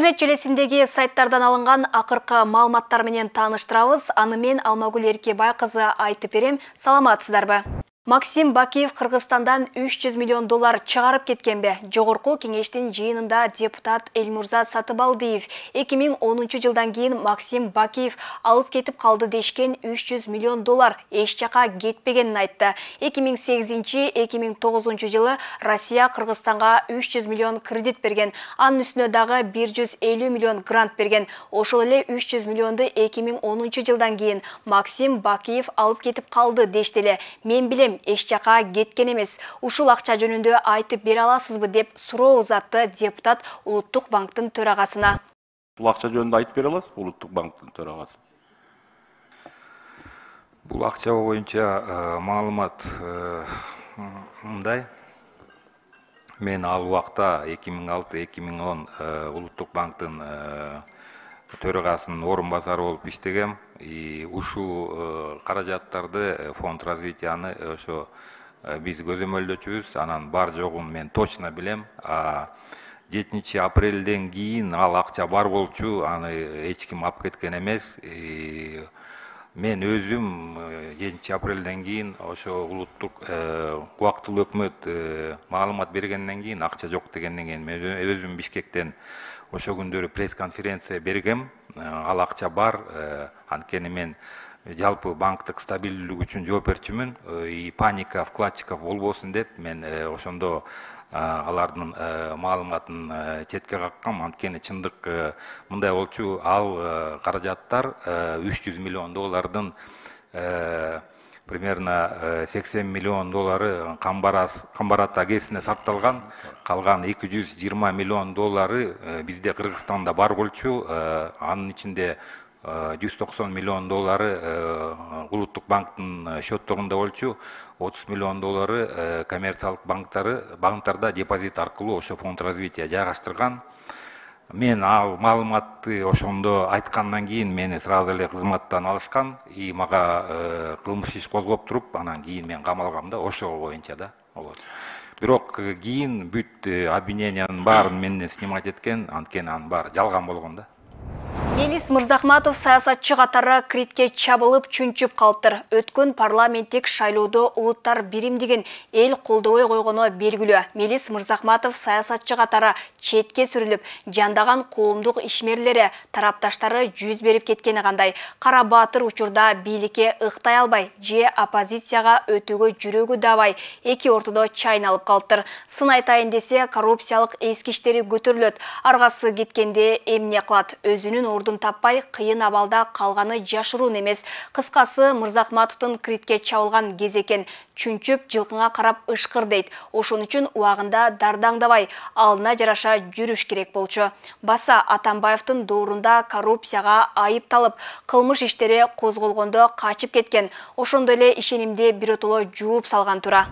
Интернет желесіндегі сайттардан алынған ақырқы маалыматтар менен таныштырабыз. Аны мен Алмагүл Эркебай кызы айтып берем. Саламатсыздарбы? Максим Бакиев Кыргызстандан 300 миллион доллар чыгарып кеткенбе? Жогорку кеңештин жыйынында депутат Эльмурза Сатыбалдиев 2010 жылдан кийин Максим Бакиев алып кетип калды дешкен 300 миллион доллар эч жака кетпегенин айтты. 2008-2009 жылы Россия Кыргызстанга 300 миллион кредит берген. Анын үстүнө дагы 150 миллион грант берген. Ошол эле 300 миллионду 2010 жылдан кийин Максим Бакиев алып кетип калды дештеле. Мен билем, эч жака кеткен эмес. Ушул акча жөнүндө айтып бере аласызбы деп суроо узатты депутат Улуттук банктын төрагасына. Бул акча жөнүндө айтып бере аласызбы, Улуттук банктын төрагасы? Бул акча боюнча маалымат мындай. Мен ал убакта 2006-2010 Улуттук банктын төрагасынын орун басары болуп иштегем. Ушул каражаттарды фонд развитияны ошо биз көзөмөлдөчүбүз. Анан бар жогун мен точно билем. 7 апрелден кийин ал акча бар болчу, аны эч ким алып кеткен эмес. Мен өзүм 7 апрелден кийин ошо улуттук убактылуу өкмөт маалымат бергенден кийин акча жок дегенден кийин мен өзүм Бишкектен ошо күндөрү пресс-конференция бергем. Ал акча бар. Анткени мен жалпы банктык стабилдүүлүк үчүн жооп берчүмүн. Паника вкладчиков болбосун деп мен ошондо алардын маалыматын четке каккам. Анткени чындык мындай болчу, ал каражаттар 300 миллион доллардын примерно 80 миллион доллары Камбарат агесине сакталган. Калган 220 миллион доллары бизде Кыргызстанда бар болчу. Анын ичинде 190 миллион доллары Улуттук банктын счетторунда болчу. 30 миллион доллары коммерциялык банктарда депозит аркылуу ошо фонд развития жайгаштырган. Мен ал маалыматты ошондо айткандан кийин мени сразу эле кызматтан алышкан. Мага кылмыш иш козгоп туруп, анан кийин мен камалгам да, ошо боюнча да. Бирок кийин бүт обвинениянын баарын менден снимать эткен, анткени анын баары жалган болгон да. Мелис Мырзахматов саясатчы катары критке чабылып чүнчүп калыптыр. Өткөн парламенттик шайлоодо улуттар биримдигин эл колдобой койгону белгилүү. Мелис Мырзахматов саясатчы катары четке сүрүлүп, жандаган коомдук ишмерлери, тарапташтары жүз берип кеткени кандай? Кара Баатыр учурда бийликке ыктай албай, же оппозицияга өтүүгө жүрөгү дабай, эки ортодо чайналып калыптыр. Сын айтайын десе, коррупциялык эскиштери көтөрүлөт. Аргасы кеткенде эмне кылат? Өзүнүн ордун таппай, кыйын абалда калганы жашыруун эмес. Кыскасы, Мырзахматовдун критке чабылган кез экен. Чүнчүп жылкыңа карап ышкыр дейт. Ошон үчүн убагында дардаңдабай, алына жараша жүрүш керек болчу. Баса Атамбаевдин доорунда коррупцияга айыпталып, кылмыш иштери козголгондо качып кеткен. Ошондой эле ишенимди биротоло жууп салган тура.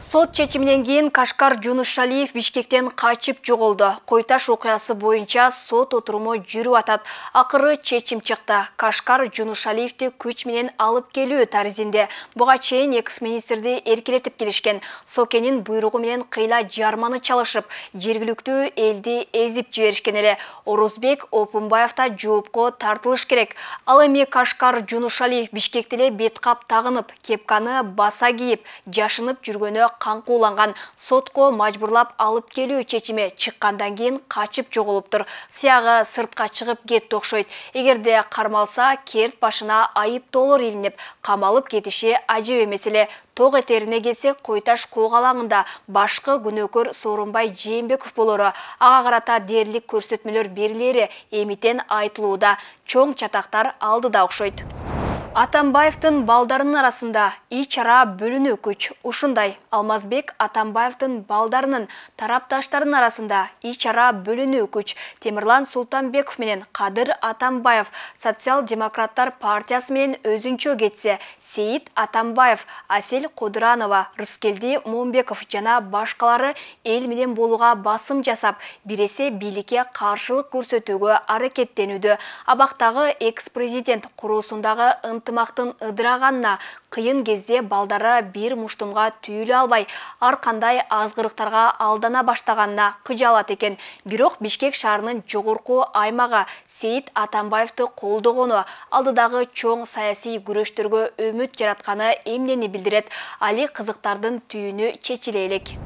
Сот чечиминен кийин Кашкар Жунушалиев Бишкектен качып жоголду. Койташ окуясы боюнча сот отуруму жүрүп атат. Акыры чечим чыкты. Кашкар Жунушалиевди күч менен алып келүү тарзинде. Буга чейин экс-министрди эркелетип келишкен. Сокенин буйругу менен кыйла жарманы чалышып, жергиликтүү элди эзип жиберишкен эле. Орозбек Опунбаев да жоопко тартылыш керек. Ал эми Кашкар Жунушалиев Бишкекте эле бет кап тагынып, кепканы баса кийип, жашынып жүргөнү каңкууланган. Сотко мажбурлап алып келүү чечими чыккандан кийин качып жоголуптур. Сыягы сыртка чыгып кетти окшойт. Эгерде кармалса, керт башына айыптоолор илинип, камалып кетиши ажеп эмес эле. Ток этерине келсек, Койташ коогалаңында башкы күнөөкөр Сооронбай Жээнбеков болору, ага карата дээрлик көрсөтмөлөр берилери эмитен айтылууда. Чоң чатактар алдыда окшойт. Атамбаевдин балдарынын арасында ич-ара бөлүнүү күч. Ушундай, Алмазбек Атамбаевдин балдарынын тарапташтарынын арасында ич-ара бөлүнүү күч. Темирлан Султанбеков менен Кадыр Атамбаев Социал-демократтар партиясы менен өзүнчө кетсе, Сейит Атамбаев, Асель Кодуранова, Рыскелди Момбеков жана башкалары эл менен болууга басым жасап, биресе бийликке каршылык көрсөтүүгө аракеттенүүдө. Абактагы экс-президент куруусундагы ынтымактын ыдыраганына, кыйын кезде балдары бир муштумга түйүлө албай, ар кандай азгырыктарга алдана баштаганына кыжалат экен. Бирок Бишкек шаарынын жогорку аймагы Сейит Атамбаевди колдогону алдыдагы чоң саясий күрөштөргө үмүт жаратканы эмнени билдирет? Али кызыктардын түйүнү чечиле элек.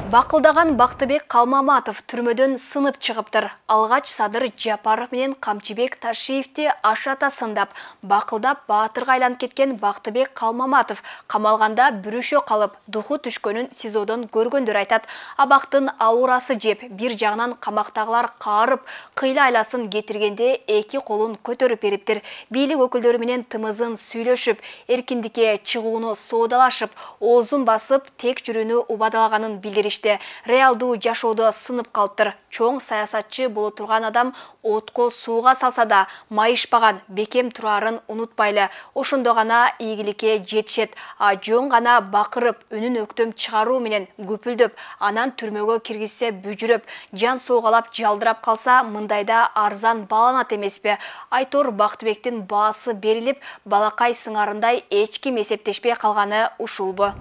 Бакылдаган Бактыбек Калмаматов түрмөдөн сынып чыгыптыр. Алгач Садыр Жапаров менен Камчыбек Ташиевди ашата сындап, бакылдап баатырга айланып кеткен Бактыбек Калмаматов камалганда бүрүшө калып, духу түшкөнүн СИЗОдон көргөндөр айтат. Абактын аурасы жеп, бир жагынан камактагылар каарып, кыйла айласын кетиргенде эки колун көтөрүп бериптир. Бийлик өкүлдөрү менен тымызын сүйлөшүп, эркиндикке чыгууну соодалашып, оозун басып, тек жүрүүнү убадалаганын билдиришти. Реалдуу жашоодо сынып калыптыр. Чоң саясатчы боло турган адам отко сууга салса да майышпаган, бекем турарын унутпайлы. Ошондо гана ийгиликке жетишет. Жөн гана бакырып, үнүн өктөм чыгаруу менен көпүлдөп, анан түрмөгө киргизсе бүжүрөп, жан соогалап жалдырап калса, мындайда арзан бааланат эмеспи? Айтор Бактыбектин баасы берилип, балакай сыңарындай эч ким эсептешпей калганы ушулбу?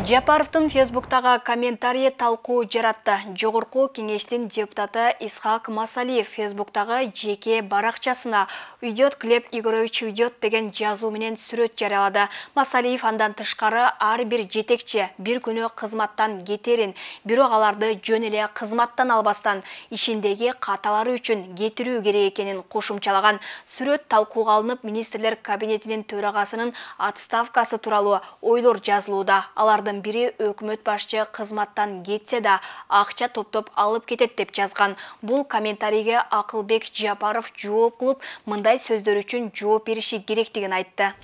Жапаровдун Фейсбуктагы комментарий талкуу жаратты. Жогорку кеңештин депутаты Исхак Масалиев Фейсбуктагы жеке баракчасына «Уйдет Глеб Игоревич уйдет» деген жазуу менен сүрөт жарыялады. Масалиев андан тышкары ар бир жетекчи бир күнү кызматтан кетерин, бирок аларды жөн эле кызматтан албастан ишиндеги каталары үчүн кетирүү керек экенин кошумчалаган. Сүрөт талкууга алынып, министрлер кабинетинин төрагасынын отставкасы тууралуу ойлор жазылууда. Алардын бири өкмөт башчы кызматтан кетсе да акча топтоп алып кетет деп жазган. Бул комментарийге Акылбек Жапаров жооп кылып, мындай сөздөр үчүн жооп бериши керектигин айтты.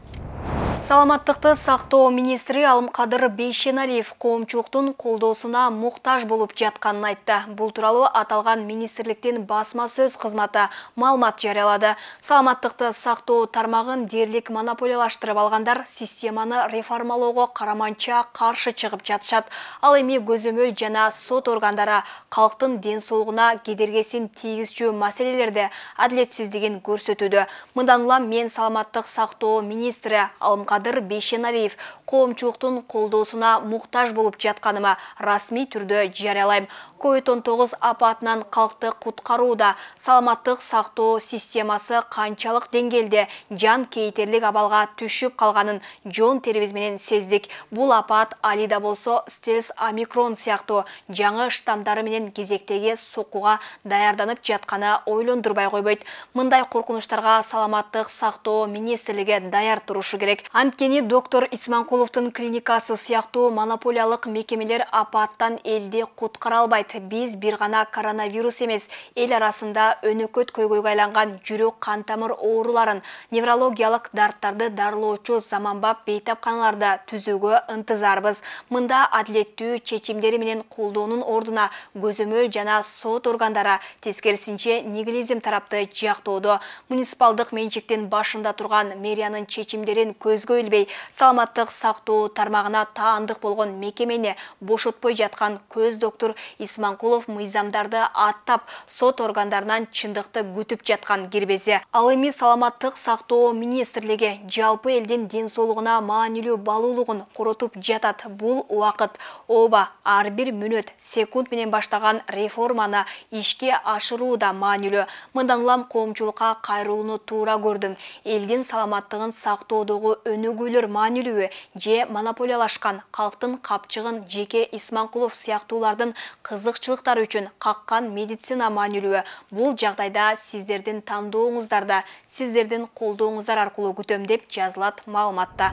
Саламаттыкты сактоо министри Алымкадыр Бейшеналиев коомчулуктун колдоосуна муктаж болуп жатканын айтты. Бул тууралуу аталган министрликтин басма сөз кызматы маалымат жарыялады. Саламаттыкты сактоо тармагын дерлик монополиялаштырып алгандар системаны реформалоого караманча каршы чыгып жатышат. Ал эми көзөмөл жана сот органдары калктын ден соолугуна кедергесин тийгизчү маселелерде адилетсиздигин көрсөтүүдө. Мындан улам мен саламаттык сактоо министри Алымкадыр Бейшеналиев коомчулуктун колдоосуна муктаж болуп жатканыма расмий түрдө жарыялайм. COVID-19 апатынан калкты куткарууда саламаттык сактоо системасы канчалык деңгээлде жан кейтерлик абалга түшүп калганын жон терибиз менен сездик. Бул апат алида болсо стелс омикрон сыяктуу жаңы штамдары менен кезектеги сокууга даярданып жатканы ойлондурбай койбойт. Мындай коркунучтарга саламаттык сактоо министрлиги даяр турушу керек. Анткени доктор Исманкуловдун клиникасы сыяктуу монополиялык мекемелер апаттан элди куткара албайт. Биз бир гана коронавирус эмес, эл арасында өнөкөт көйгөйгө айланган жүрөк кан тамыр ооруларын, неврологиялык дарттарды дарылоочу заманбап бейтапканаларды түзүүгө ынтызарбыз. Мында адилеттүү чечимдери менен колдоонун ордуна көзөмөл жана сот органдары тескерисинче нигилизм тарапты жактоодо, муниципалдык менчиктин башында турган мэриянын чечимдерин көзгө илбей, саламаттык сактоо тармагына таандык болгон мекемени бошотпой жаткан көз доктор Исманкулов мыйзамдарды аттап, сот органдарынан чындыкты күтүп жаткан кирбези. Ал эми саламаттык сактоо министрлиги жалпы элдин ден соолугуна маанилүү балуулугун коротуп жатат. Бул убакыт, ооба, ар бир мүнөт, секунд менен баштаган реформаны ишке ашырууда маанилүү. Мындан улам коомчулукка кайрылууну туура көрдүм. Элдин саламаттыгын сактоодогу өнүгүүлөр маанилүү же монополиялашкан калктын капчыгын жеке Исманкулов сыяктуулардын кызыкчылыктары үчүн каккан медицина маанилүү. Бул жагдайда сиздердин тандооңуздарда, сиздердин колдооңуздар аркылуу күтөм деп жазылат маалыматта.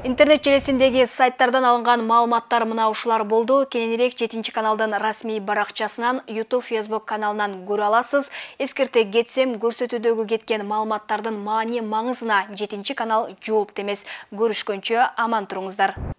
Интернет желесиндеги сайттардан алынган маалыматтар мына ушулар болду. Кененирээк 7 каналдын расмий баракчасынан, YouTube, Facebook каналынан көрө аласыз. Эскерте кетсем, көрсөтүүдөгү кеткен маалыматтардын маани маңызына 7 канал жооп эмес. Көрүшкөнчө аман туруңуздар.